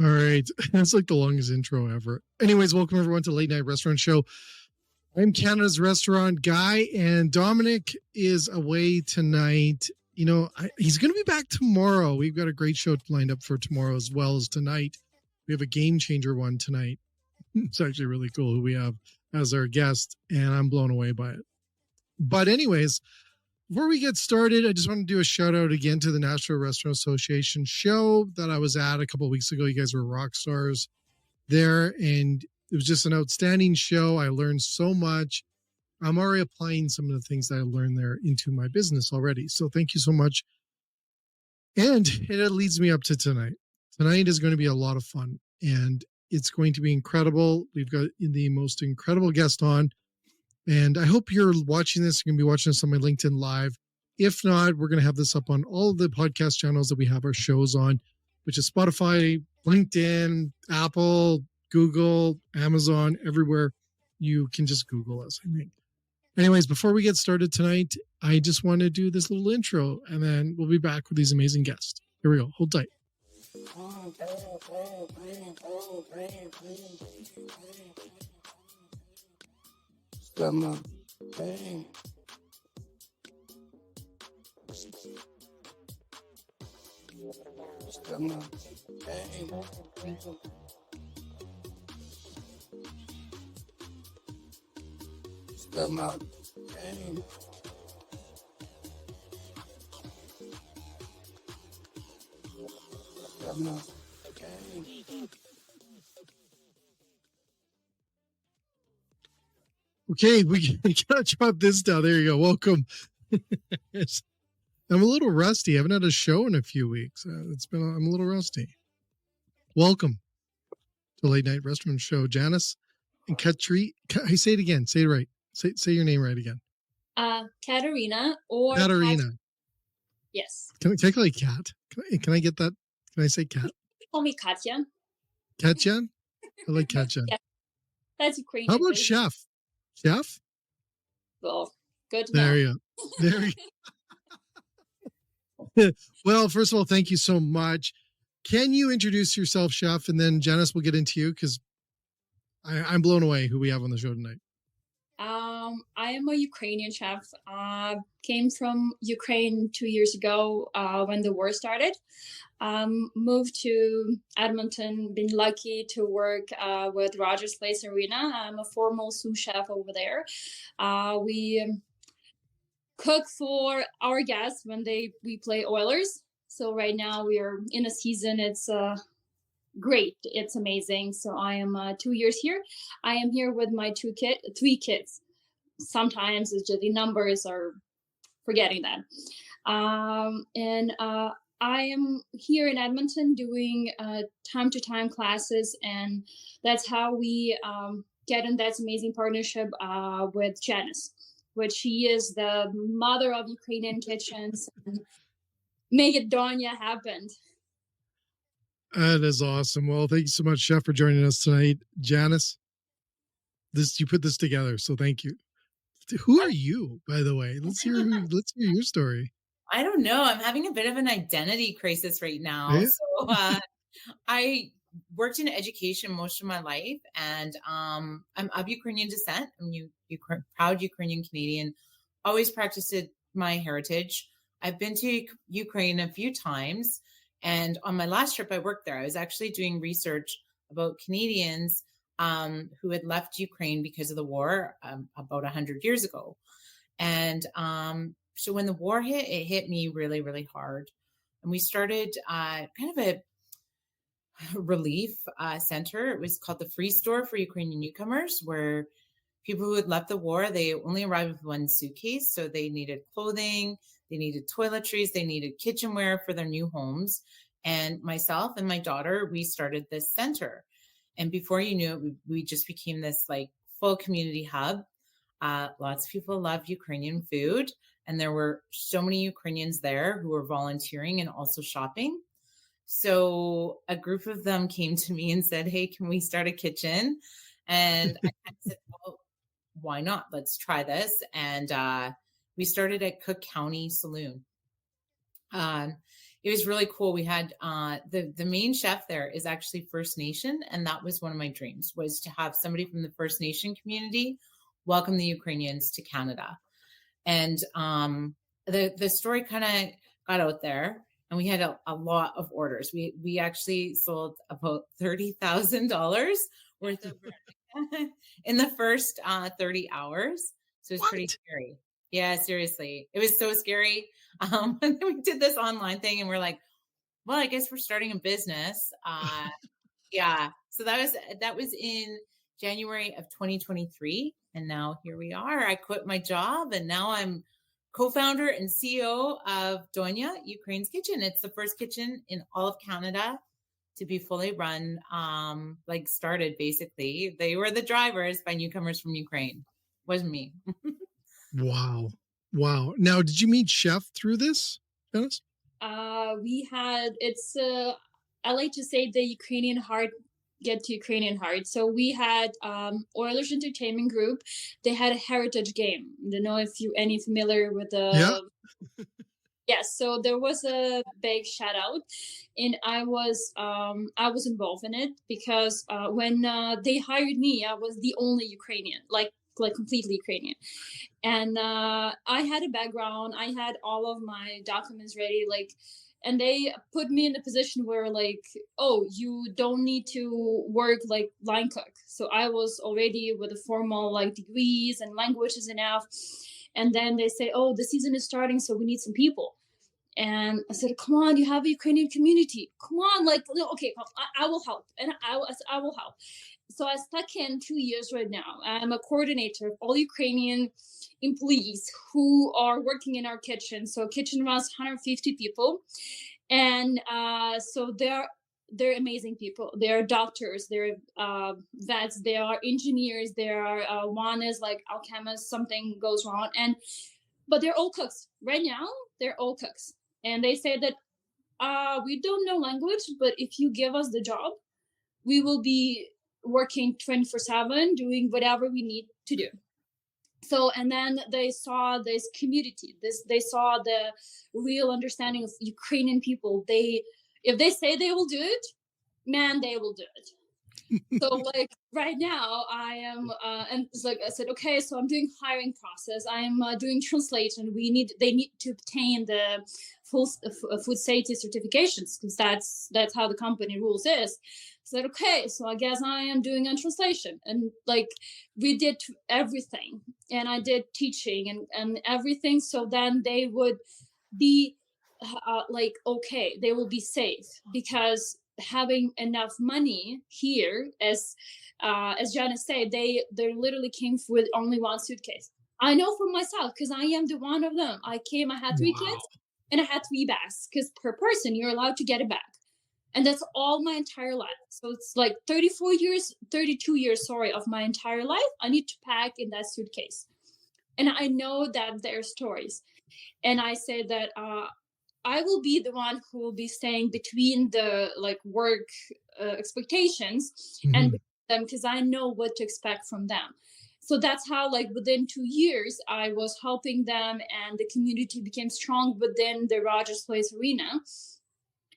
All right. That's like the longest intro ever. Anyways, welcome everyone to Late Night Restaurant Show. I'm Canada's restaurant guy, and Dominic is away tonight. You know, he's going to be back tomorrow. We've got a great show lined up for tomorrow as well as tonight. We have a game changer one tonight. It's actually really cool who we have as our guest, and I'm blown away by it. But anyways, before we get started, I just want to do a shout out again to the National Restaurant Association show that I was at a couple of weeks ago. You guys were rock stars there, and it was just an outstanding show. I learned so much. I'm already applying some of the things that I learned there into my business already. So thank you so much. And it leads me up to tonight. Tonight is going to be a lot of fun, and it's going to be incredible. We've got the most incredible guest on. And I hope you're watching this. You're going to be watching this on my LinkedIn Live. If not, we're going to have this up on all of the podcast channels that we have our shows on, which is Spotify, LinkedIn, Apple, Google, Amazon, everywhere. You can just Google us, I think. Anyways, before we get started tonight, I just want to do this little intro, and then we'll be back with these amazing guests. Here we go. Hold tight. Stomach pain. Stomach pain. Stomach pain. Stomach pain. Okay, we gotta drop this down. There you go. Welcome. I'm a little rusty. I haven't had a show in a few weeks. I'm a little rusty. Welcome to Late Night Restaurant Show, Janice and Kateryna. I say it again. Say it right. Say your name right again. Kateryna or Kateryna. Yes. Can I take like cat? Can I get that? Can I say cat? Call me Katya. Katya? I like Katya. Yeah. That's Ukrainian. How about chef? Chef? Well, good. There you go. There you go. Well, first of all, thank you so much. Can you introduce yourself, chef? And then Janice will get into you because I'm blown away who we have on the show tonight. I am a Ukrainian chef. Came from Ukraine 2 years ago when the war started. Moved to Edmonton. Been lucky to work with Rogers Place Arena. I'm a formal sous chef over there. We cook for our guests when we play Oilers. So right now we are in a season. It's great. It's amazing. So I am 2 years here. I am here with my 3 kids. Sometimes it's just the numbers are forgetting that. And I am here in Edmonton doing time-to-time classes, and that's how we get in that amazing partnership with Janice, which she is the mother of Ukrainian kitchens. And make it Donya happen. That is awesome. Well, thank you so much, chef, for joining us tonight. Janice, you put this together, so thank you. Who are you, by the way? Let's hear your story. I don't know. I'm having a bit of an identity crisis right now. Yeah. So I worked in education most of my life, and I'm of Ukrainian descent. I'm proud Ukrainian Canadian. Always practiced my heritage. I've been to Ukraine a few times, and on my last trip I worked there. I was actually doing research about Canadians who had left Ukraine because of the war about 100 years ago. And so when the war hit, it hit me really, really hard. And we started kind of a relief center. It was called the Free Store for Ukrainian newcomers, where people who had left the war, they only arrived with one suitcase. So they needed clothing, they needed toiletries, they needed kitchenware for their new homes. And myself and my daughter, we started this center. And before you knew it, we just became this like full community hub. Lots of people love Ukrainian food. And there were so many Ukrainians there who were volunteering and also shopping. So a group of them came to me and said, hey, can we start a kitchen? And I said, well, why not? Let's try this. And we started at Cook County Saloon. Um, it was really cool. We had the main chef there is actually First Nation, and that was one of my dreams, was to have somebody from the First Nation community welcome the Ukrainians to Canada. And the story kind of got out there, and we had a lot of orders. We actually sold about $30,000 worth of bread in the first 30 hours. So it was pretty scary. Yeah, seriously. It was so scary. And then we did this online thing, and we're like, well, I guess we're starting a business. Yeah. So that was in January of 2023. And now here we are. I quit my job, and now I'm co-founder and CEO of Donya, Ukraine's Kitchen. It's the first kitchen in all of Canada to be fully run, started basically. They were the drivers by newcomers from Ukraine. Wasn't me. Wow. Now, did you meet Chef through this, Janice? We had, I like to say the Ukrainian heart get to Ukrainian heart. So we had Oilers Entertainment Group. They had a heritage game. I don't know if you any familiar with the... Yeah. Yes, so there was a big shout out, and I was involved in it because when they hired me, I was the only Ukrainian, like completely Ukrainian. And I had a background, I had all of my documents ready, and they put me in the position where oh, you don't need to work like line cook. So I was already with the formal degrees and languages enough. And then they say, oh, the season is starting, so we need some people. And I said, come on, you have a Ukrainian community. Come on, okay, I will help. And I will help. So I stuck in 2 years right now. I'm a coordinator of all Ukrainian employees who are working in our kitchen. So kitchen runs 150 people. And so they're amazing people. They're doctors, they're vets, they are engineers, there are one is alchemists, something goes wrong. But they're all cooks. Right now, they're all cooks. And they say that we don't know language, but if you give us the job, we will be working 24/7, doing whatever we need to do. So, and then they saw this community, they saw the real understanding of Ukrainian people. If they say they will do it, man, they will do it. So right now I am, and it's I said, okay, so I'm doing hiring process. I am doing translation. They need to obtain the full food safety certifications because that's how the company rules is. I said, okay, so I guess I am doing a translation. And we did everything, and I did teaching and everything. So then they would be okay, they will be safe because having enough money here, as Janice said, they literally came with only one suitcase. I know for myself because I am the one of them. I had 3 kids and I had 3 bags because per person you're allowed to get a bag, and that's all my entire life. So it's 32 years, of my entire life I need to pack in that suitcase, and I know that there are stories, and I say that I will be the one who will be staying between the work expectations and them because I know what to expect from them. So that's how within 2 years I was helping them, and the community became strong within the Rogers Place Arena.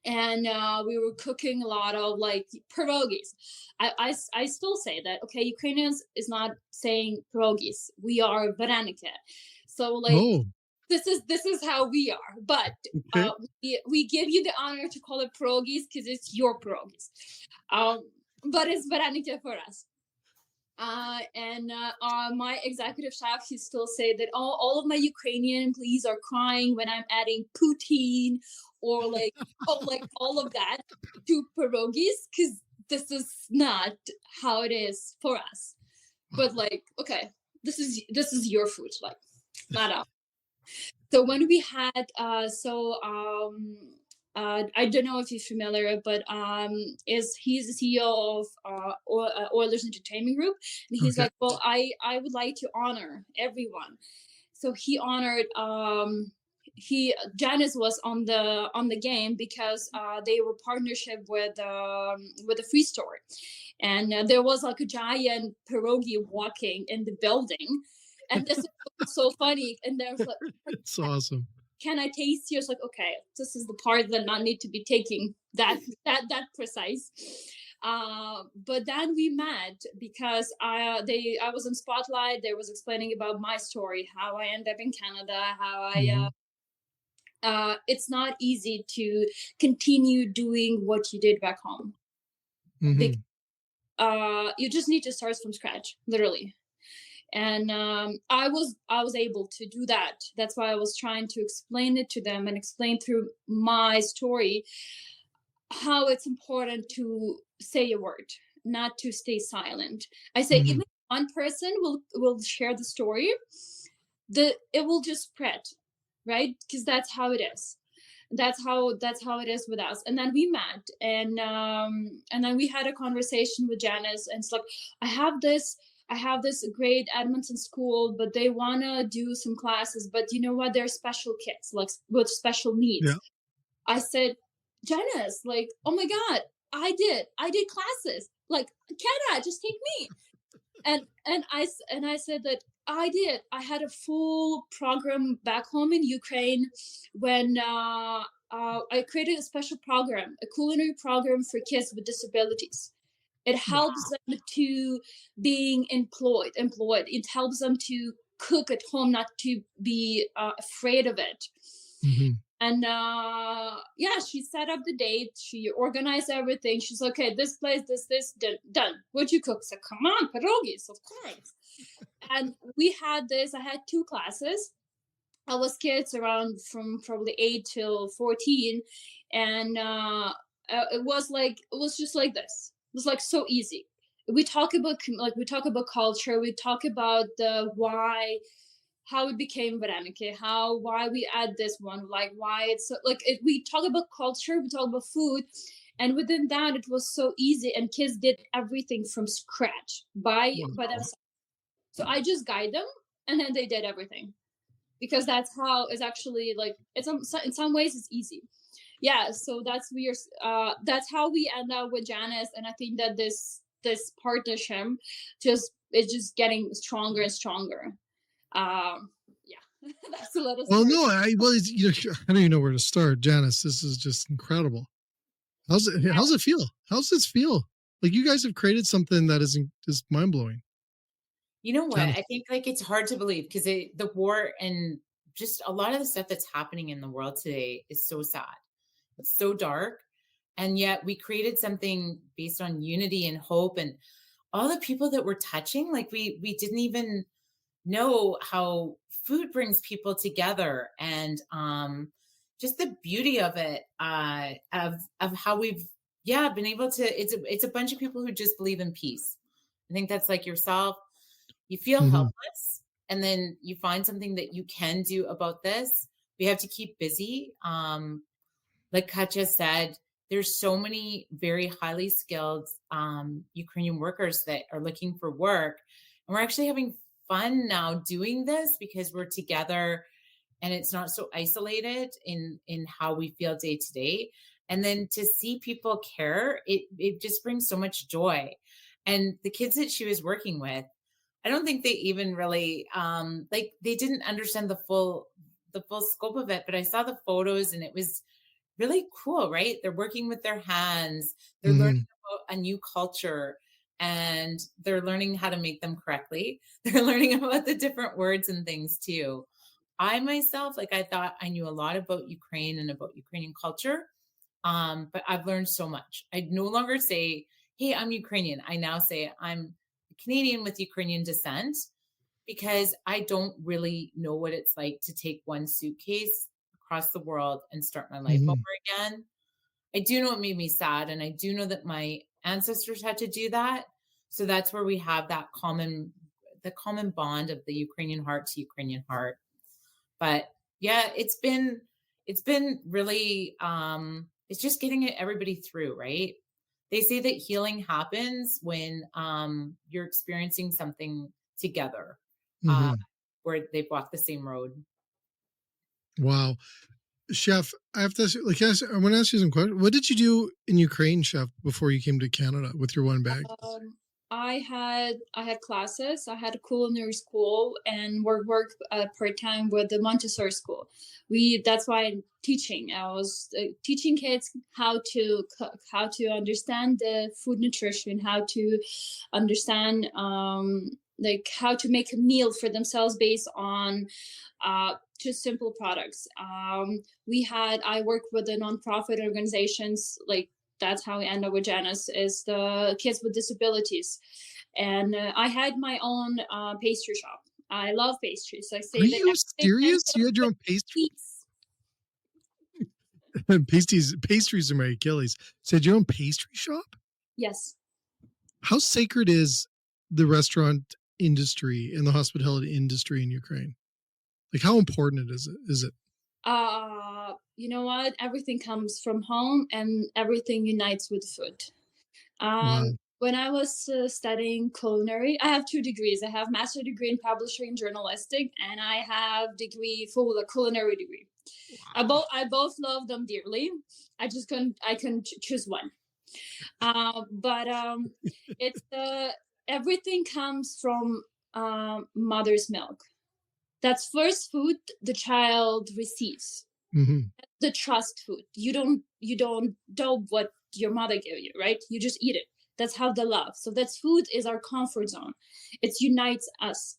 And we were cooking a lot of pierogies. I still say that, okay, Ukrainians is not saying pierogies. We are vareniki. So this is how we are, but we give you the honor to call it pierogies because it's your pierogies, but it's vareniki for us. And my executive chef, he still say that all of my Ukrainian employees are crying when I'm adding poutine or all of that to pierogies because this is not how it is for us. But okay, this is your food, not us. So when we had, I don't know if you're familiar, but he's the CEO of Oilers Entertainment Group, and he's well, I would like to honor everyone. So he honored Janice was on the game because they were partnership with a free store, and there was a giant pierogi walking in the building. And this is so funny. And there's it's awesome. can I taste you? It's like, okay, this is the part that I need to be taking that precise. But then we met because I was in Spotlight. They was explaining about my story, how I ended up in Canada, how it's not easy to continue doing what you did back home. Mhm. You just need to start from scratch, literally. And I was able to do that. That's why I was trying to explain it to them and explain through my story how it's important to say a word, not to stay silent. I say, Mhm. even one person will share the story, it will just spread, right? Because that's how it is. That's how it is with us. And then we met, and then we had a conversation with Janice, and it's like, I have this great Edmonton school, but they want to do some classes, but you know what, they're special kids, like with special needs. Yeah. I said, Janice, like, oh my god, I did classes, like, can I just take me? And I said that I had a full program back home in Ukraine when I created a special program, a culinary program for kids with disabilities. It helps them to being employed. It helps them to cook at home, not to be afraid of it. Mhm. And yeah, she set up the date. She organized everything. She's like, okay, this place, this done. What'd you cook? So come on, pierogies, of course. And we had this. I had 2 classes. I was kids around from probably 8 till 14, and it was just like this. It was like so easy. We talk about culture. We talk about the why, how it became vareniki, why we add this one, like why it's so, like we talk about culture, we talk about food, and within that it was so easy, and kids did everything from scratch by themselves. So I just guide them, and then they did everything, because that's how it's actually like, it's in some ways it's easy. Yeah, so that's how we end up with Janice, and I think that this partnership is just getting stronger and stronger. Yeah, that's a little Well, story. no, I don't even know where to start, Janice. This is just incredible. How's it feel? How's this feel? Like, you guys have created something that is just mind blowing. You know what? Janice. I think like it's hard to believe because the war and just a lot of the stuff that's happening in the world today is so sad. It's so dark. And yet we created something based on unity and hope, and all the people that we're touching, like we didn't even know how food brings people together, and just the beauty of it, of how we've been able to, it's a bunch of people who just believe in peace. I think that's like yourself. You feel Mhm. helpless, and then you find something that you can do about this. We have to keep busy. Like Katya said, there's so many very highly skilled Ukrainian workers that are looking for work. And we're actually having fun now doing this because we're together, and it's not so isolated in how we feel day to day. And then to see people care, it just brings so much joy. And the kids that she was working with, I don't think they even really like, they didn't understand the full scope of it, but I saw the photos and it was really cool, right? They're working with their hands, they're learning about a new culture, and they're learning how to make them correctly. They're learning about the different words and things too. I myself, like, I thought I knew a lot about Ukraine and about Ukrainian culture, but I've learned so much. I no longer say, hey, I'm Ukrainian. I now say I'm Canadian with Ukrainian descent, because I don't really know what it's like to take one suitcase across the world and start my life over again. I do know it made me sad, and I do know that my ancestors had to do that. So that's where we have that common bond of the Ukrainian heart to Ukrainian heart. But yeah, it's been really it's just getting everybody through, right? They say that healing happens when you're experiencing something together, uh, where they've walked the same road. Wow. Chef, I have to ask, I want to ask you some questions. What did you do in Ukraine, Chef, before you came to Canada with your one bag? I had classes. I had a culinary school and work part time with the Montessori school. That's why I'm teaching. I was teaching kids how to cook, how to understand the food nutrition, how to understand like how to make a meal for themselves based on just simple products. I work with the nonprofit organizations, like that's how I end up with Janice, is the kids with disabilities. And I had my own pastry shop. I love pastries. I say Are that you serious? You had your own pastry? Pastries are my Achilles. So you had your own pastry shop? Yes. How sacred is the restaurant industry and the hospitality industry in Ukraine? Like, how important is it? You know what? Everything comes from home, and everything unites with food. Wow. When I was studying culinary, I have 2 degrees. I have master degree in publishing and journalistic, and I have full culinary degree. Wow. I both love them dearly. I couldn't choose one. But it's everything comes from mother's milk. That's first food the child receives. Mm-hmm. The trust food. You don't know what your mother gave you, right? You just eat it. That's how the love. So that's food is our comfort zone. It unites us.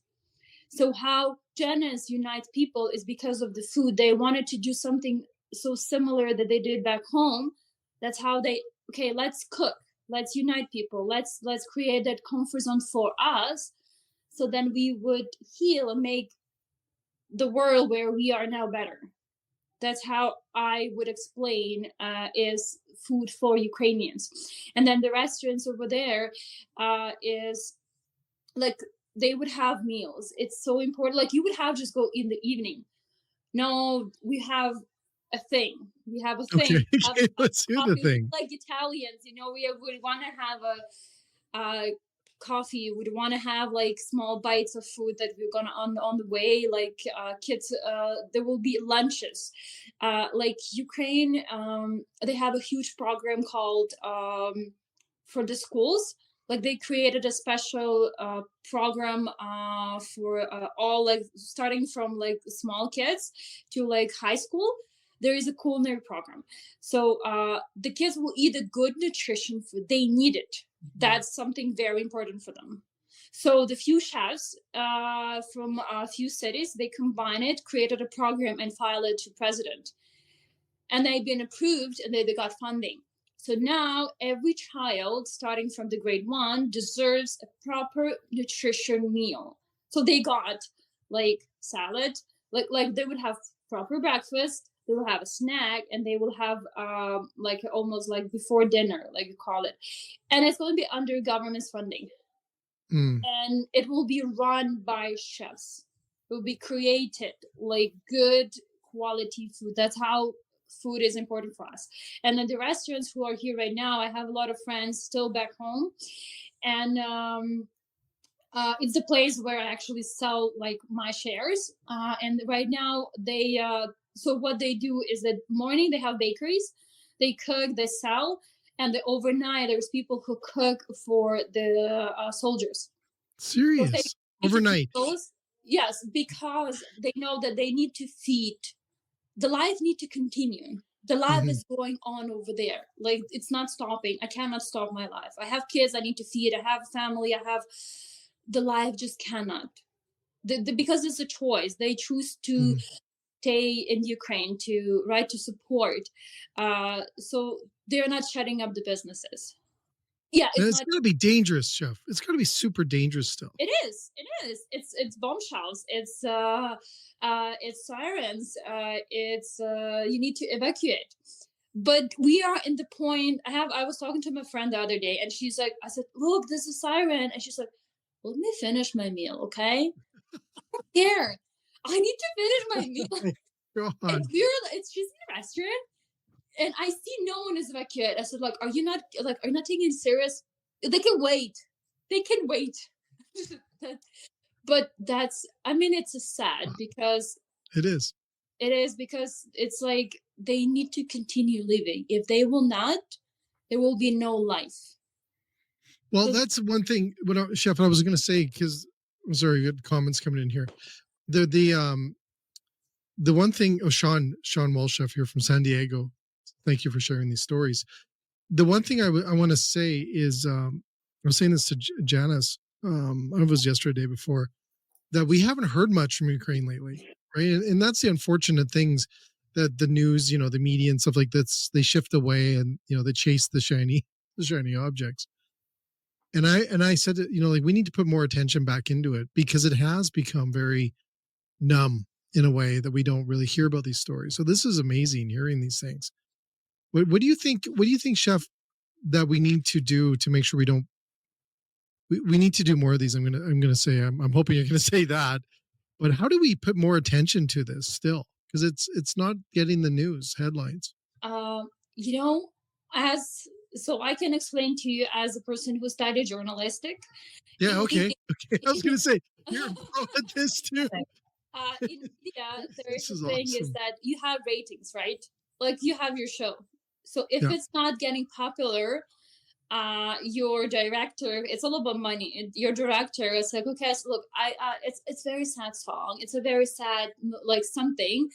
So how Janice unites people is because of the food. They wanted to do something so similar that they did back home. That's how let's cook. Let's unite people. Let's create that comfort zone for us. So then we would heal and make the world where we are now better. That's how I would explain is food for Ukrainians. And then the restaurants over there is like they would have meals. It's so important. Like you would have just go in the evening. No, we have a thing. We have a thing. Okay, let's hear the thing. Like Italians, we want to have a coffee. We'd want to have like small bites of food that we're gonna on the way. Like kids, there will be lunches. Like Ukraine, they have a huge program called for the schools. Like they created a special program for all, like starting from like small kids to like high school. There is a culinary program, so the kids will eat a good nutrition food. They need it. That's something very important for them. So the few chefs from a few cities, they combine it, created a program, and filed it to president. And they've been approved, and they got funding. So now every child, starting from the grade 1, deserves a proper nutrition meal. So they got like salad, like they would have proper breakfast, they will have a snack, and they will have like almost like before dinner, like you call it. And it's going to be under government's funding. And it will be run by chefs. It will be created like good quality food. That's how food is important for us. And then the restaurants who are here right now, I have a lot of friends still back home, and it's the place where I actually sell like my shares. And right now they so what they do is that morning they have bakeries, they cook, they sell, and the overnight there's people who cook for the soldiers. Serious? Overnight? Yes, because they know that they need to feed. The life need to continue. The life is going on over there. Like it's not stopping. I cannot stop my life. I have kids I need to feed. I have family. The life just cannot. Because it's a choice. They choose to stay in Ukraine to support. So they're not shutting up the businesses. Yeah, it's got to be dangerous, chef. It's got to be super dangerous still. It is. It's bombshells. It's sirens. It's you need to evacuate. But we are in the point. I was talking to my friend the other day, and she's like, I said, look, there's a siren, and she's like, let me finish my meal, okay? I don't care. I need to finish my meal. And she's in a restaurant. And I see no one is evacuated. I said, like, are you not taking it serious? They can wait. But it's sad because it is. It is because it's like they need to continue living. If they will not, there will be no life. Well, So that's one thing, Chef, I was going to say, because I'm sorry, good comments coming in here. The one thing, Sean Walsh, Chef here from San Diego. Thank you for sharing these stories. The one thing I want to say is, I was saying this to Janice, I don't know if it was yesterday, day before, that we haven't heard much from Ukraine lately, right? And that's the unfortunate things that the news, the media and stuff like that, they shift away and they chase the shiny objects. And I said, like we need to put more attention back into it because it has become very numb in a way that we don't really hear about these stories. So this is amazing hearing these things. What do you think? What do you think, Chef, that we need to do to make sure we don't? We need to do more of these. I'm gonna say. I'm hoping you're gonna say that. But how do we put more attention to this still? Because it's not getting the news headlines. you know, as so I can explain to you as a person who studied journalistic. Yeah. Okay. Okay. I was gonna say you're pro at this too. In India, there's This a is thing is awesome. that you have ratings, right? Like you have your show. So if Yeah. it's not getting popular, your director, it's all about money. Your director is like, okay, so look, it's very sad song. It's a very sad like something.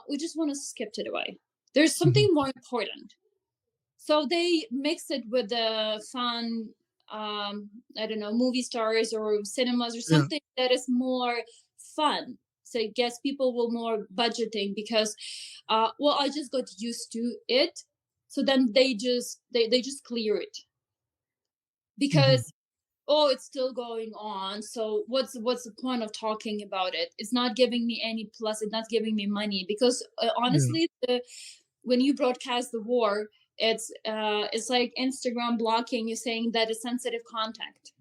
We just want to skip it away. There's something more important. So they mix it with the fun, I don't know, movie stars or cinemas or Yeah. something that is more fun. So I guess people will more budgeting because, well, I just got used to it. So then they just clear it because oh, it's still going on. So what's the point of talking about it? It's not giving me any plus. It's not giving me money because Yeah. honestly, when you broadcast the war, it's like Instagram blocking you, saying that it's sensitive content.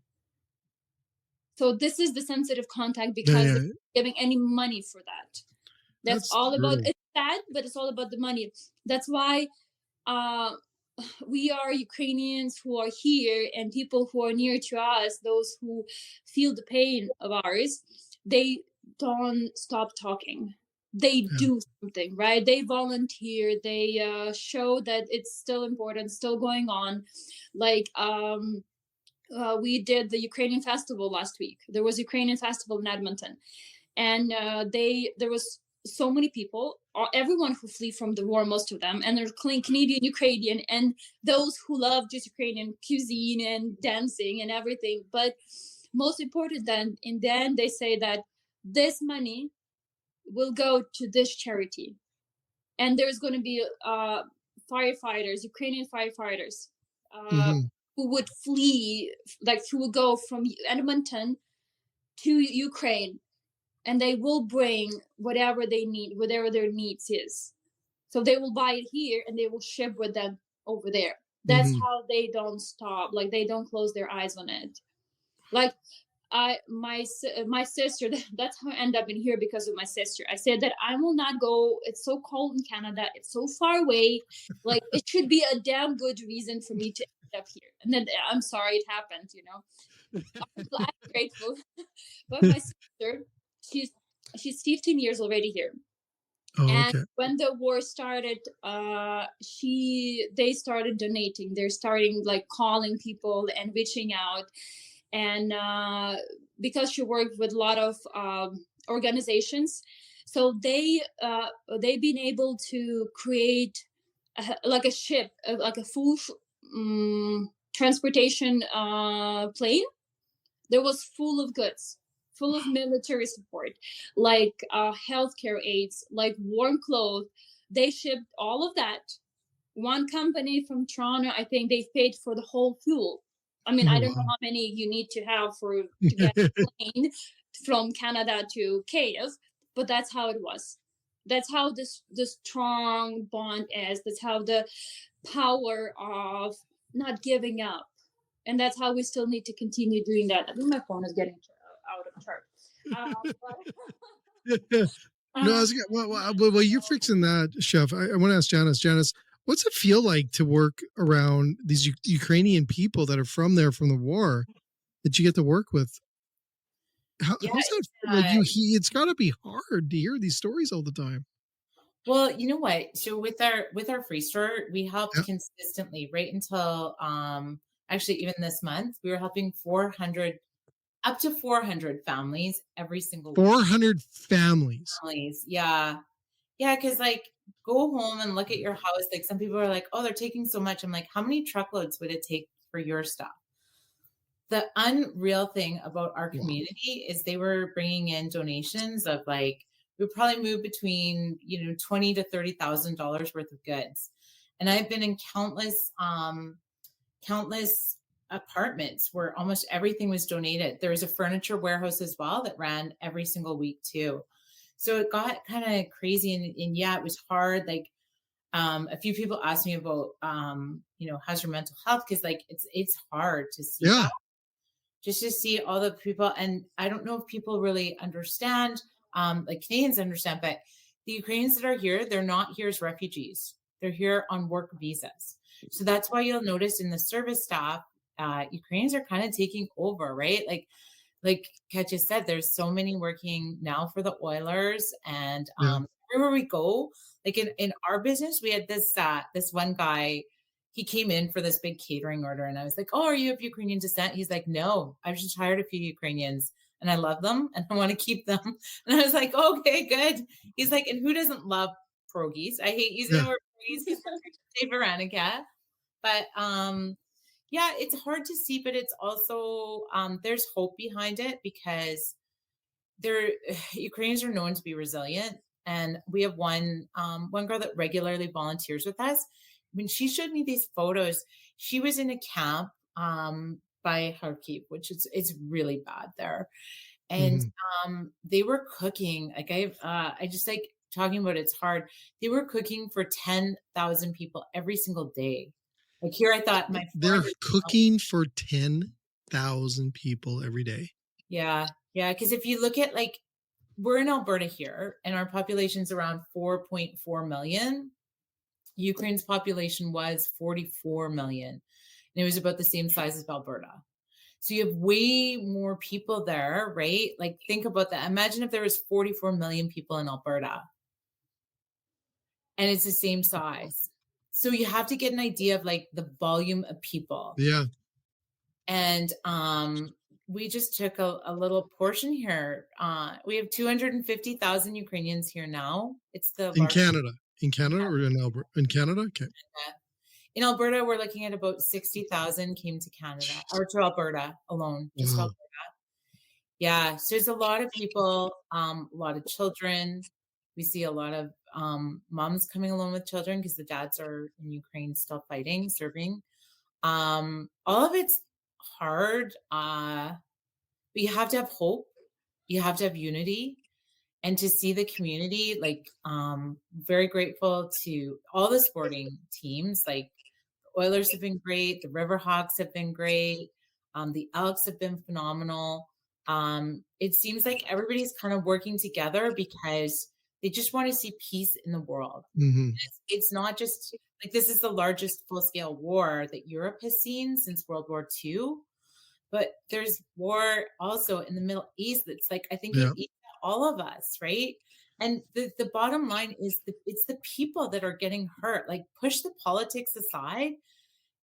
So this is the sensitive content because Yeah. they're not giving any money for that. That's all about. brutal. It's sad, but it's all about the money. That's why we are Ukrainians who are here and people who are near to us, those who feel the pain of ours, they don't stop talking. They Yeah. do something, right? They volunteer. They show that it's still important, still going on. Like we did the Ukrainian festival last week. There was a Ukrainian festival in Edmonton, and there was so many people, everyone who flee from the war, most of them, and they're Canadian, Ukrainian, and those who love just Ukrainian cuisine and dancing and everything. But most important, then in the end, they say that this money will go to this charity, and there's going to be firefighters, Ukrainian firefighters, who would flee, like who would go from Edmonton to Ukraine, and they will bring whatever they need, whatever their needs is. So they will buy it here and they will ship with them over there. That's how they don't stop. Like they don't close their eyes on it. Like my sister, that's how I end up in here because of my sister. I said that I will not go. It's so cold in Canada. It's so far away. Like it should be a damn good reason for me to end up here. And then I'm sorry it happened, I'm grateful. But my sister, she's 15 years already here. Oh, And okay. when the war started, they started donating. They're starting like calling people and reaching out. And because she worked with a lot of organizations, so they've been able to create like a ship, like a full transportation plane that was full of goods, full of military support, like healthcare aids, like warm clothes. They shipped all of that. One company from Toronto, I think they paid for the whole fuel. I mean, I don't know how many you need to have to get a plane from Canada to Kiev, but that's how it was. That's how this strong bond is. That's how the power of not giving up. And that's how we still need to continue doing that. I think my phone is getting out of charge. No, I was, well, you're fixing that, Chef. I want to ask Janice. Janice, what's it feel like to work around these Ukrainian people that are from there, from the war, that you get to work with? How's that? Like it's got to be hard to hear these stories all the time. Well, you know what? So with our free store, we helped Yeah. consistently right until Actually, even this month, we were helping 400, up to 400 families every single week. 400 families. Families, yeah. Yeah, because like go home and look at your house. Like some people are like, oh, they're taking so much. I'm like, how many truckloads would it take for your stuff? The unreal thing about our Wow. community is they were bringing in donations of like, we would probably move between, $20,000 to $30,000 worth of goods. And I've been in countless apartments where almost everything was donated. There was a furniture warehouse as well that ran every single week too. So it got kind of crazy, and yeah, it was hard. Like a few people asked me about how's your mental health, because like it's hard to see Yeah. that, just to see all the people. And I don't know if people really understand, like Canadians understand, but the Ukrainians that are here, they're not here as refugees. They're here on work visas. So that's why you'll notice in the service staff, Ukrainians are kind of taking over, right? Like Katya said, there's so many working now for the Oilers, and Yeah. everywhere we go, like in our business, we had this one guy. He came in for this big catering order, and I was like, "Oh, are you of Ukrainian descent?" He's like, "No, I've just hired a few Ukrainians, and I love them, and I want to keep them." And I was like, "Okay, good." He's like, "And who doesn't love pierogies? I hate using Yeah. the word pierogies because say Veronica, but yeah, it's hard to see, but it's also there's hope behind it, because they're Ukrainians are known to be resilient, and we have one girl that regularly volunteers with us. When she showed me these photos, she was in a camp by Kharkiv, which is it's really bad there, and they were cooking. Like I just like talking about it's hard. They were cooking for 10,000 people every single day. Like here, I thought my They're 400 cooking for 10,000 people every day. Yeah. Because if you look at like, we're in Alberta here, and our population's around 4.4 million. Ukraine's population was 44 million, and it was about the same size as Alberta. So you have way more people there, right? Like think about that. Imagine if there was 44 million people in Alberta, and it's the same size. So you have to get an idea of like the volume of people. Yeah. And we just took a little portion here. We have 250,000 Ukrainians here now. It's the In Canada. In Canada or in Alberta? In Canada? Okay. In Alberta, we're looking at about 60,000 came to Canada, or to Alberta alone. Just Wow. Alberta. Yeah. So there's a lot of people, a lot of children. We see a lot of moms coming along with children because the dads are in Ukraine still fighting, serving. All of it's hard. But you have to have hope. You have to have unity, and to see the community. Like, very grateful to all the sporting teams. Like, the Oilers have been great. The Riverhawks have been great. The Elks have been phenomenal. It seems like everybody's kind of working together because they just want to see peace in the world. It's not just like this is the largest full-scale war that Europe has seen since World War II, but there's war also in the Middle East. That's like, I think it eats all of us, right? And the bottom line is it's the people that are getting hurt. Like push the politics aside,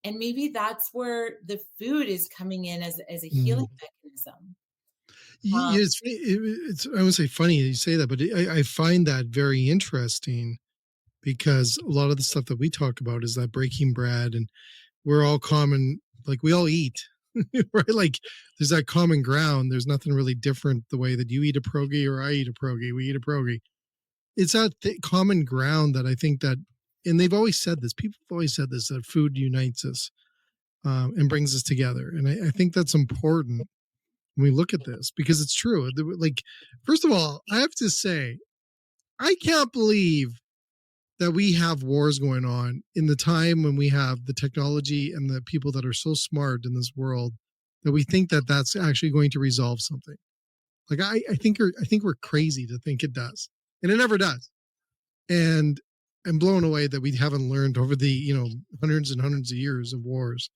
and maybe that's where the food is coming in as a healing mechanism. It's I would say funny you say that, but I find that very interesting, because a lot of the stuff that we talk about is that breaking bread, and we're all common, like we all eat, right? Like there's that common ground. There's nothing really different the way that you eat a pierogi or I eat a pierogi. We eat a pierogi. It's that common ground that I think that, and they've always said this. People have always said this, that food unites us and brings us together, and I think that's important when we look at this, because it's true. Like, first of all, I have to say, I can't believe that we have wars going on in the time when we have the technology and the people that are so smart in this world, that we think that that's actually going to resolve something. Like, I think we're crazy to think it does, and it never does. And I'm blown away that we haven't learned over the hundreds and hundreds of years of wars,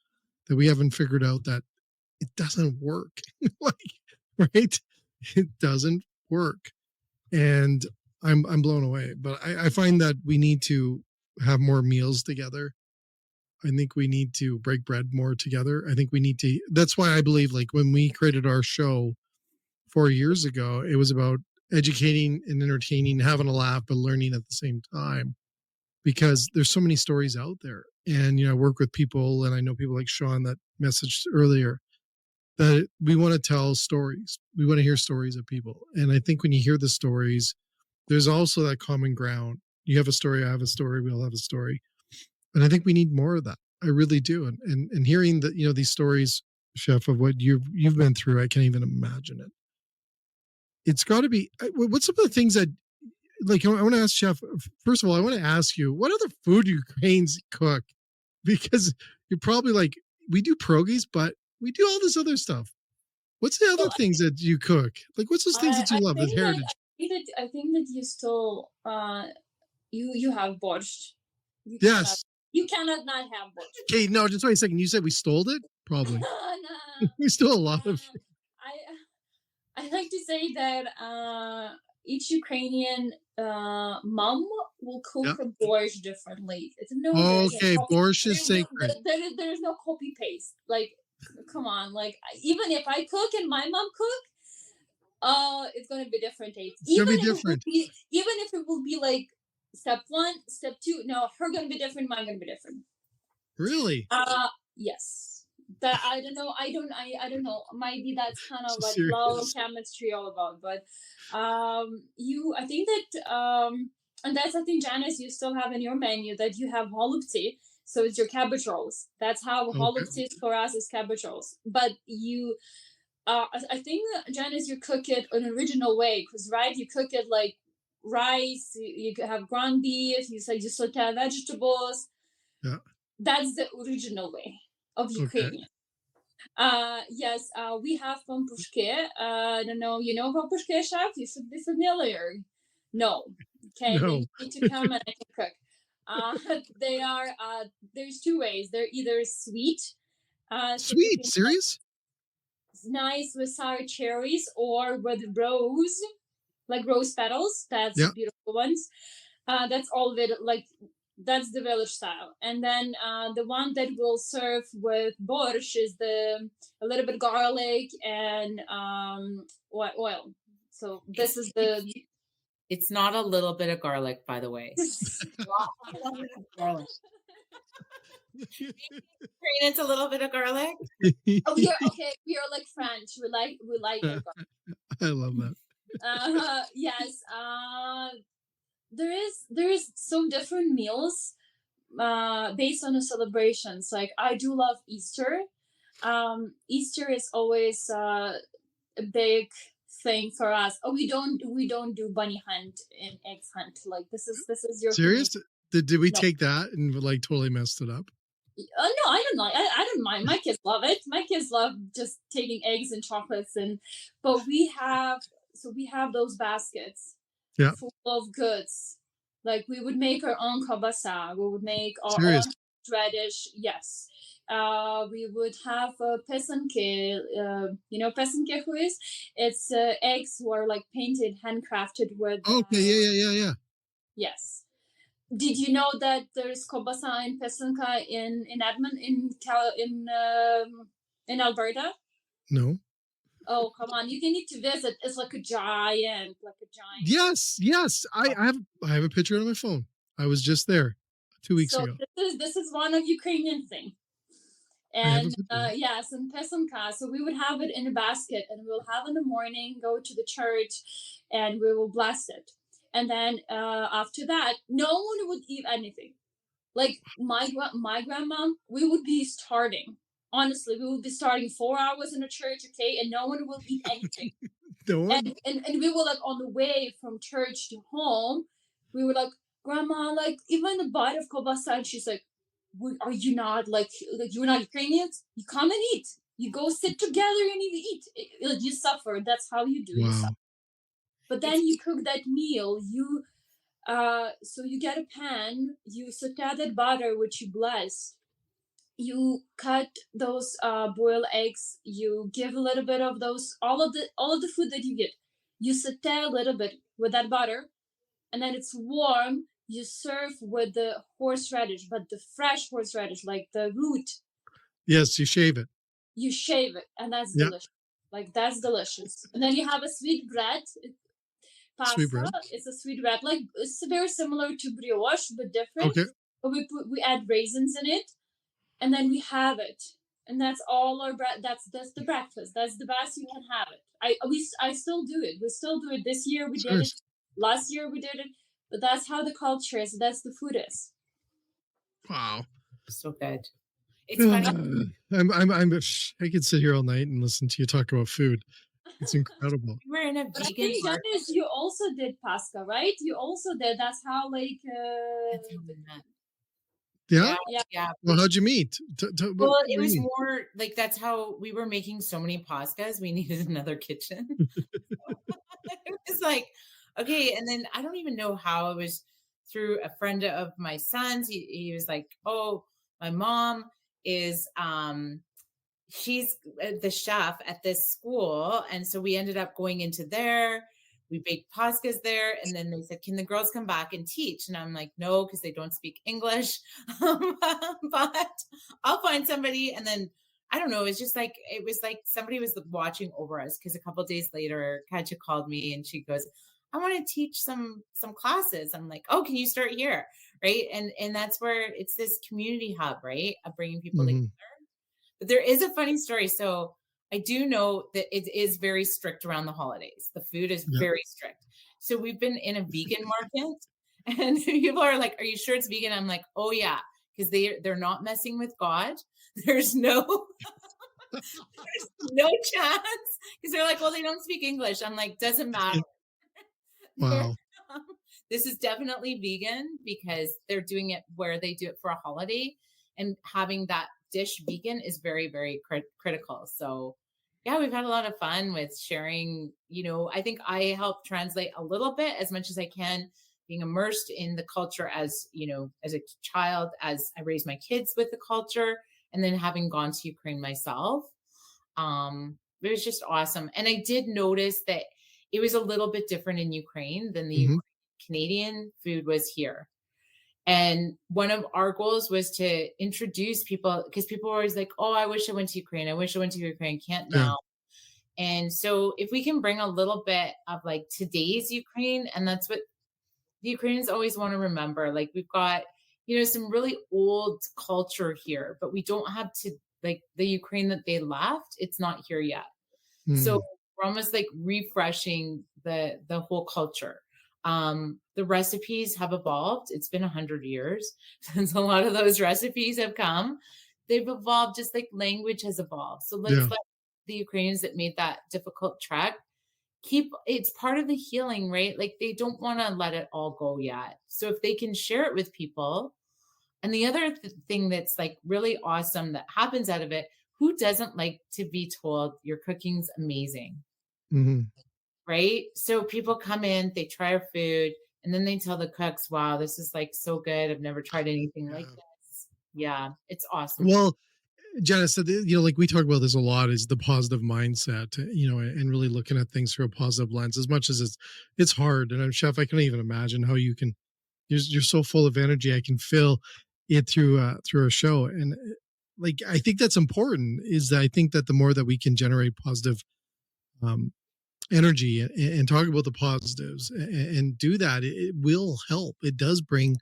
that we haven't figured out that it doesn't work. Like, right? It doesn't work. And I'm blown away. But I find that we need to have more meals together. I think we need to break bread more together. I think we need to. That's why I believe, like, when we created our show 4 years ago, it was about educating and entertaining, having a laugh, but learning at the same time, because there's so many stories out there. And, I work with people, and I know people like Sean that messaged earlier, that we want to tell stories. We want to hear stories of people. And I think when you hear the stories, there's also that common ground. You have a story, I have a story, we all have a story. And I think we need more of that. I really do. And hearing that, these stories, Chef, of what you've been through, I can't even imagine it. It's got to be, what's some of the things that, like, I want to ask Chef, first of all, I want to ask you, what other food do Ukrainians cook? Because you're probably like, we do pierogies, but we do all this other stuff. What's the other things that you cook? Like, what's those things that you love with heritage? I think that you still, you have borscht. Yes. You cannot not have borscht. Okay, no, just wait a second. You said we stole it? Probably. No. We stole a lot of. I like to say that each Ukrainian mom will cook a borscht differently. Borscht is sacred. There's no copy paste. Like, come on. Like, even if I cook and my mom cook, it's gonna be different taste. Even if it will be like step 1, step 2. No, her gonna be different. Mine gonna be different. Really? Yes. That I don't know. I don't know. Maybe that's kind of like low chemistry all about. But I think that and that's, I think, Janice, you still have in your menu that you have holubtsi. So it's your cabbage rolls. That's how holubtsi is for us, is cabbage rolls. But you, I think, Janice, you cook it an original way, because you cook it like rice. You have ground beef. You saute vegetables. Yeah. That's the original way of Ukrainian. Yes, we have pampushke. I don't know, you know pampushke, Chef? You should be familiar. No. Okay, no. You need to come and I can cook. They are, there's 2 ways. They're either sweet. Sweet? Serious? Nice with sour cherries, or with rose, like rose petals. That's beautiful ones. That's all of it, like, that's the village style. And then the one that we'll serve with borscht is a little bit garlic and oil. So this is the. It's not a little bit of garlic, by the way. It's a little bit of garlic. Oh, we are like French. We like it. I love that. Yes. There is some different meals based on the celebrations. Like, I do love Easter. Easter is always a big thing for us. Oh, we don't do bunny hunt and eggs hunt. Like, this is your serious. Did we take that and like totally messed it up? No, I don't like. I don't mind. My kids love it. My kids love just taking eggs and chocolates, but we have those baskets. Yeah. Full of goods. Like, we would make our own kabasa. We would make our own radish. Yes. We would have pesanke. You know pesanke who is? It's eggs who are like painted, handcrafted with. Okay. Yeah. Yes. Did you know that there's kobasa and pesanka in Edmonton, in Alberta? No. Oh, come on! You need to visit. It's like a giant. Yes. I have a picture on my phone. I was just there 2 weeks ago. This is one of Ukrainian thing, and yes, and pesanka. So we would have it in a basket, and we'll have in the morning, go to the church, and we will bless it. And then after that, no one would eat anything. Like my grandma, we would be starting. Honestly, we will be starting 4 hours in a church, okay, and no one will eat anything. And we were like on the way from church to home. We were like, Grandma, like, even a bite of kobasa, and she's like, "Are you not like you're not Ukrainians? You come and eat. You go sit together and you eat. You suffer. That's how you do it." Wow. But then you cook that meal. So you get a pan. You saute that butter, which you bless. You cut those boiled eggs. You give a little bit of those, all of the food that you get. You saute a little bit with that butter, and then it's warm. you serve with the horseradish, but the fresh horseradish, like the root. Yes, you shave it. You shave it, and that's Yeah. delicious. Like that's delicious. And then you have a sweet bread. Sweet Pasta. bread. It's a sweet bread. Like it's very similar to brioche, but different. Okay. But we add raisins in it, and then we have it. And that's all our bread. That's the breakfast. That's the best you can have it. I still do it. We still do it this year. We did it. Last year we did it. But that's how the culture is. That's the food is. Wow. So good. It's funny. I could sit here all night and listen to you talk about food. It's incredible. We're in a But I vegan think market. Janice, you also did Pascha, right? You also did. That's how like. That's how we met. Yeah. Yeah. Well, how'd you meet? Well, it was more like that's how we were making so many pastas. We needed another kitchen. It was like, okay. And then I don't even know how it was through a friend of my son's. He was like, oh, my mom is, she's the chef at this school. And so we ended up going into there. We baked pastas there. And then they said, can the girls come back and teach? And I'm like, no, because they don't speak English. But I'll find somebody. And then I don't know. It was like somebody was watching over us, because a couple of days later, Katya called me and she goes, I want to teach some classes. I'm like, oh, can you start here? Right. And that's where it's this community hub, right? Of bringing people together. But there is a funny story. So I do know that it is very strict around the holidays. The food is very strict. So we've been in a vegan market and people are like, are you sure it's vegan? I'm like, oh yeah. Because they're not messing with God. There's no chance. Because they're like, well, they don't speak English. I'm like, doesn't matter. Wow. This is definitely vegan because they're doing it where they do it for a holiday, and having that dish vegan is very, very critical. So yeah, we've had a lot of fun with sharing. I think I help translate a little bit as much as I can, being immersed in the culture as a child, as I raised my kids with the culture, and then having gone to Ukraine myself. It was just awesome. And I did notice that it was a little bit different in Ukraine than the Canadian food was here. And one of our goals was to introduce people, because people were always like, oh, I wish I went to Ukraine. I wish I went to Ukraine. Can't now. And so if we can bring a little bit of like today's Ukraine, and that's what the Ukrainians always want to remember. Like we've got, some really old culture here, but we don't have to, like the Ukraine that they left, it's not here yet. So we're almost like refreshing the whole culture. The recipes have evolved. It's been 100 years since a lot of those recipes have come. They've evolved just like language has evolved. So let's let the Ukrainians that made that difficult trek it's part of the healing, right? Like they don't want to let it all go yet. So if they can share it with people. And the other thing that's like really awesome that happens out of it, who doesn't like to be told your cooking's amazing? Right? So people come in, they try our food, and then they tell the cooks, wow, this is like so good. I've never tried anything like this. Yeah, it's awesome. Well, Janice said, like we talk about this a lot, is the positive mindset, and really looking at things through a positive lens, as much as it's hard. And I'm chef, I can't even imagine how you can, you're so full of energy. I can feel it through a show. And like, I think that's important, is that I think that the more that we can generate positive, energy and talk about the positives and do that, it will help. It does bring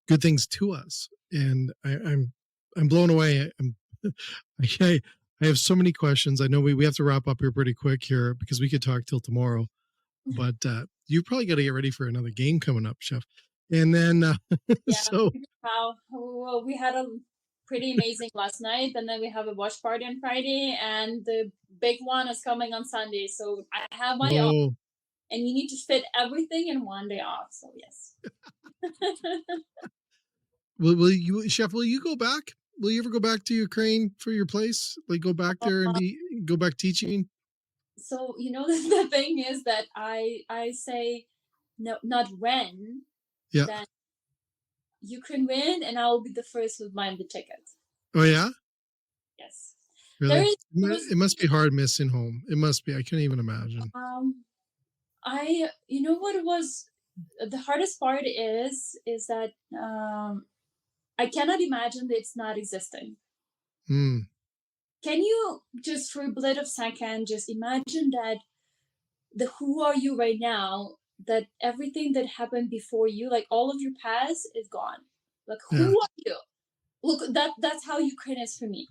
good things to us. And I'm blown away. I have so many questions. I know we have to wrap up here pretty quick here because we could talk till tomorrow, but you probably got to get ready for another game coming up, chef. And then so well, we had a pretty amazing last night, and then we have a watch party on Friday, and the big one is coming on Sunday. So I have my own, and you need to fit everything in one day off. So yes. Will you, chef? Will you go back? Will you ever go back to Ukraine for your place? Like go back there and go back teaching? So the thing is that I say no, not when. Yeah. Then you can win, and I will be the first with buying the ticket. Oh yeah. Yes. Really? It must be hard missing home. It must be. I can't even imagine. You know what it was? the hardest part is that I cannot imagine that it's not existing. Mm. Can you just for a bit of second just imagine that the who are you right now, that everything that happened before you, like all of your past is gone. Like Yeah. who are you? Look, that's how Ukraine is for me.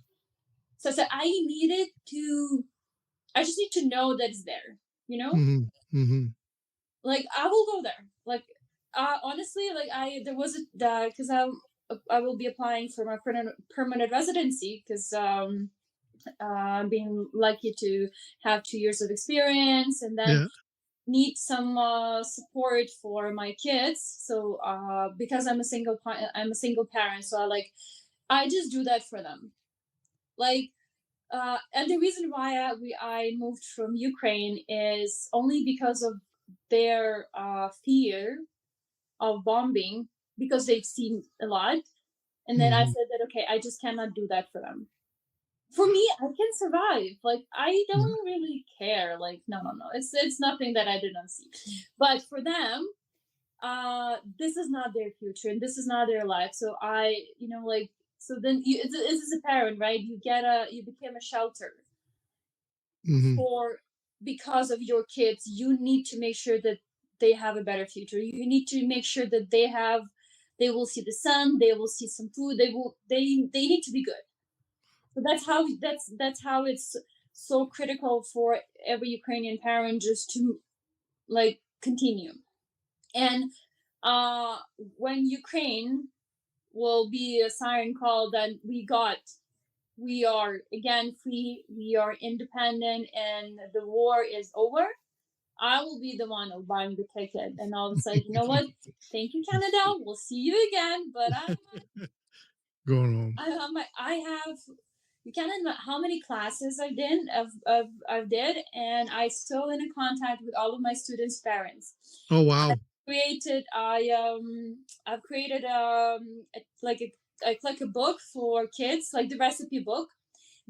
So I just need to know that it's there, you know? Mm-hmm. Mm-hmm. Like I will go there. Like honestly, like there was a because I will be applying for my permanent residency because being lucky to have 2 years of experience and then Yeah. need some support for my kids. So because I'm a single parent, so I just do that for them. Like and the reason why I moved from Ukraine is only because of their fear of bombing, because they've seen a lot. And then I Mm-hmm. said that, okay, I just cannot do that for them. For me, I can survive. Like I don't really care. Like no, it's nothing that I didn't see. But for them, this is not their future and this is not their life. So so then it's as a parent, right? You became a shelter Mm-hmm. for because of your kids. You need to make sure that they have a better future. You need to make sure that they will see the sun, they will see some food, they need to be good. So that's how it's so critical for every Ukrainian parent just to like continue. And when Ukraine will be a siren call that we are again free, we are independent, and the war is over, I will be the one of buying the ticket, and I'll say, you know what? Thank you, Canada. We'll see you again. But Going home. I have. You can't admit how many classes I've did, and I still in contact with all of my students' parents. Oh wow. I've created like a book for kids, like the recipe book,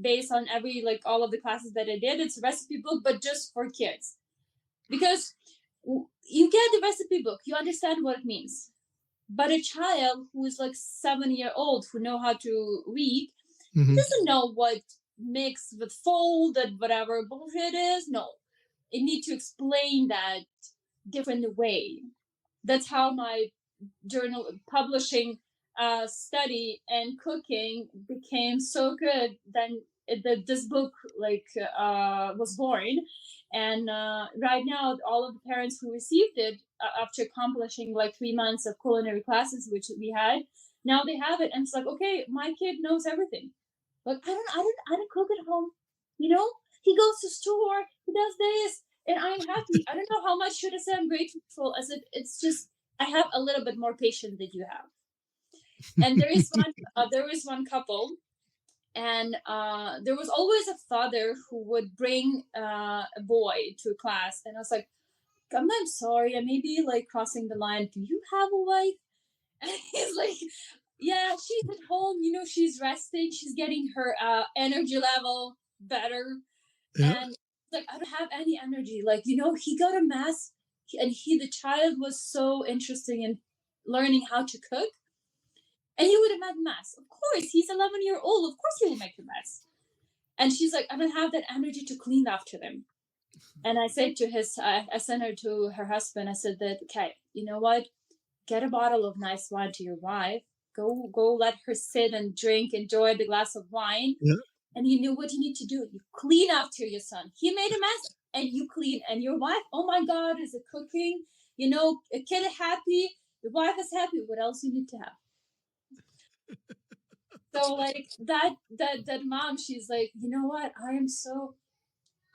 based on all of the classes that I did. It's a recipe book, but just for kids, because you get the recipe book, you understand what it means, but a child who is like 7 year old who know how to read doesn't know what mix with fold and whatever bullshit is. No, it need to explain that different way. That's how my journal publishing study and cooking became so good. Then this book was born, and right now all of the parents who received it after accomplishing like 3 months of culinary classes, which we had, now they have it, and it's like, okay, my kid knows everything. Like I don't cook at home, you know. He goes to store, he does this, and I'm happy. I don't know how much should I say I'm grateful. As it's just I have a little bit more patience than you have. And there is one couple, and there was always a father who would bring a boy to a class, and I was like, I'm sorry, I may be like crossing the line. Do you have a wife? And he's like, yeah, she's at home, you know, she's resting, she's getting her energy level better. Yeah. And like, I don't have any energy. Like, you know, he got a mass, and the child was so interesting in learning how to cook, and he would have made a mess. Of course, he's 11-year-old. Of course, he will make a mess. And she's like, I don't have that energy to clean after them. And I said to I sent her to her husband. I said that, okay, you know what? Get a bottle of nice wine to your wife. Go let her sit and drink, enjoy the glass of wine. Yeah. And you knew what you need to do. You clean after your son. He made a mess, and you clean. And your wife, oh my God, is it cooking? You know, a kid is happy, the wife is happy. What else you need to have? So like that mom, she's like, you know what? I am so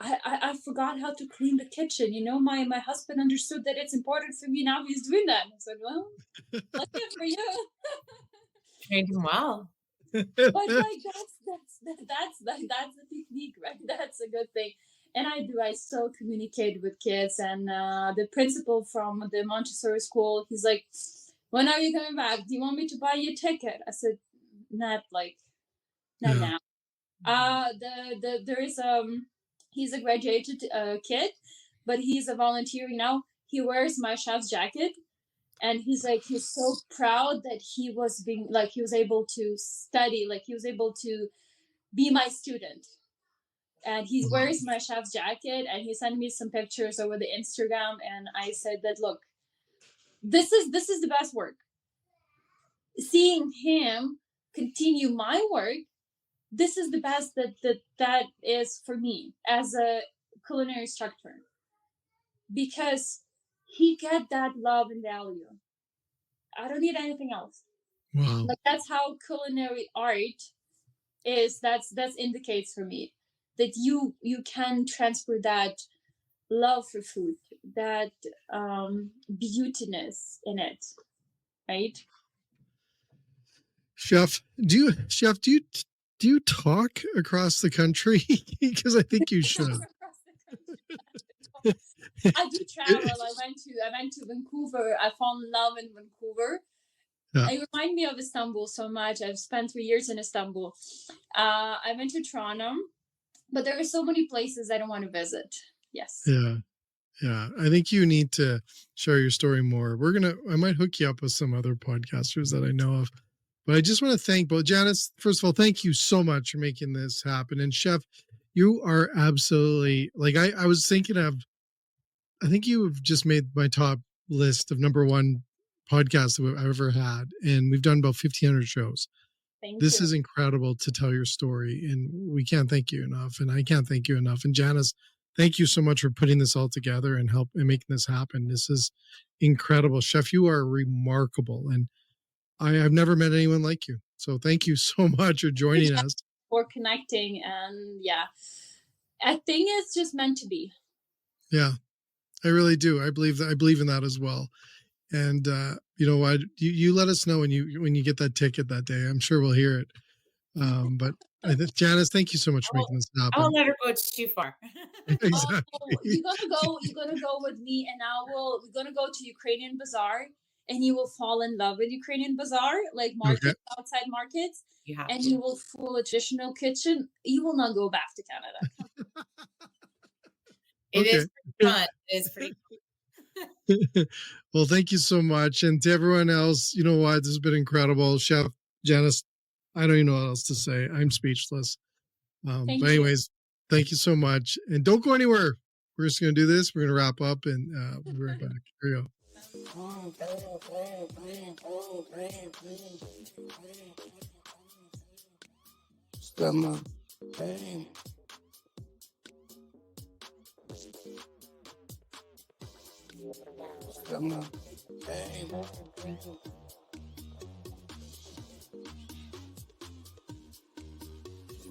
I forgot how to clean the kitchen. You know, my husband understood that it's important for me. Now he's doing that. I said, well, that's it for you. Trained him well. But like that's the technique, right? That's a good thing. And I still communicate with kids. And the principal from the Montessori school, he's like, when are you coming back? Do you want me to buy you a ticket? I said, not now. There is he's a graduated kid, but he's a volunteering now. He wears my chef's jacket, And he's like, he's so proud that he was able to study, like he was able to be my student. And he wears my chef's jacket, and he sent me some pictures over the Instagram, and I said that, look, this is the best work. Seeing him continue my work, this is the best that is for me as a culinary instructor, because he get that love and value. I don't need anything else. Wow. Like, that's how culinary art is. That indicates for me that you can transfer that love for food, that beautiness in it, right? Chef, do you talk across the country? Because I think you should. I do travel. I went to Vancouver. I fell in love in Vancouver. Yeah. It reminds me of Istanbul so much. I've spent 3 years in Istanbul. I went to Toronto, but there are so many places I don't want to visit. Yes. Yeah. Yeah. I think you need to share your story more. I might hook you up with some other podcasters that I know of. But I just want to thank both. Janice, first of all, thank you so much for making this happen. And Chef, you are absolutely, like, I was thinking of, I think you have just made my top list of number one podcasts that I've ever had. And we've done about 1,500 shows. This is incredible to tell your story. And we can't thank you enough. And I can't thank you enough. And Janice, thank you so much for putting this all together and making this happen. This is incredible. Chef, you are remarkable. And I've never met anyone like you. So thank you so much for joining us. For connecting. And yeah, I think it's just meant to be. Yeah, I really do. I believe in that as well. And you know what? You let us know when you get that ticket that day. I'm sure we'll hear it. But Janice, thank you so much for making this happen. I'll let her go too far. Exactly. You're gonna go with me, and we're gonna go to Ukrainian bazaar, and you will fall in love with Ukrainian bazaar, like markets, outside markets, and you will fool a traditional kitchen. You will not go back to Canada. It is pretty fun. It's pretty fun. Well, thank you so much. And to everyone else, you know what? This has been incredible. Chef Janice, I don't even know what else to say. I'm speechless. But anyways, thank you so much. And don't go anywhere. We're just going to do this. We're going to wrap up, and we'll be right back. Here we go. Stomach pain. Stomach pain.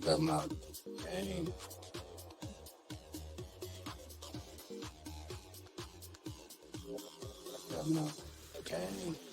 Stomach pain. Stomach pain.